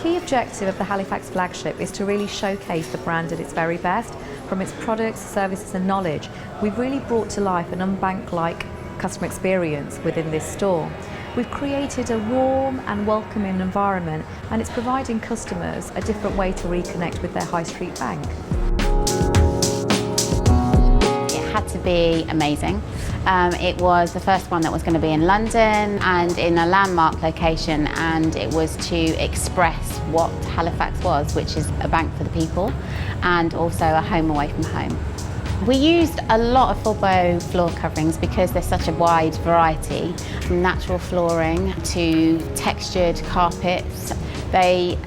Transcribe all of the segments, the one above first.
key objective of the Halifax Flagship is to really showcase the brand at its very best. From its products, services and knowledge, we've really brought to life an unbank-like customer experience within this store. We've created a warm and welcoming environment, and it's providing customers a different way to reconnect with their high street bank. It had to be amazing. It was the first one that was going to be in London and in a landmark location, and it was to express what Halifax was, which is a bank for the people and also a home away from home. We used a lot of Forbo floor coverings because there's such a wide variety, from natural flooring to textured carpets. They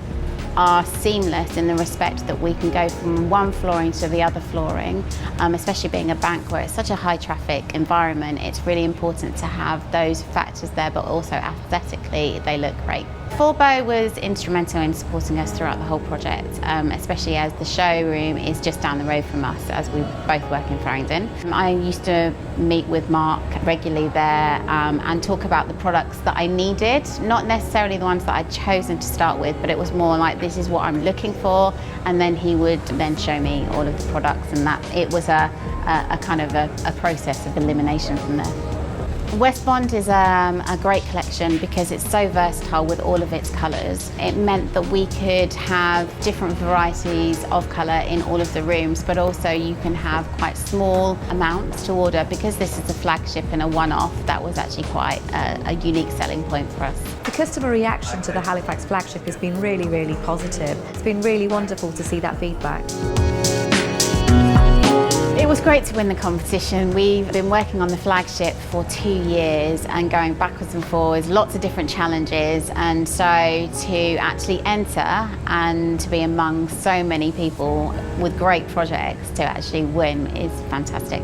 are seamless in the respect that we can go from one flooring to the other flooring, especially being a bank where it's such a high traffic environment. It's really important to have those factors there, but also aesthetically they look great. Forbo was instrumental in supporting us throughout the whole project, especially as the showroom is just down the road from us, as we both work in Farringdon. I used to meet with Mark regularly there and talk about the products that I needed, not necessarily the ones that I'd chosen to start with, but it was more like, this is what I'm looking for, and then he would then show me all of the products, and that it was a kind of a process of elimination from there. Westbond is a great collection because it's so versatile with all of its colours. It meant that we could have different varieties of colour in all of the rooms, but also you can have quite small amounts to order. Because this is a flagship and a one-off, that was actually quite a unique selling point for us. The customer reaction to the Halifax Flagship has been really, really positive. It's been really wonderful to see that feedback. It was great to win the competition. We've been working on the flagship for 2 years and going backwards and forwards, lots of different challenges, and so to actually enter and to be among so many people with great projects to actually win is fantastic.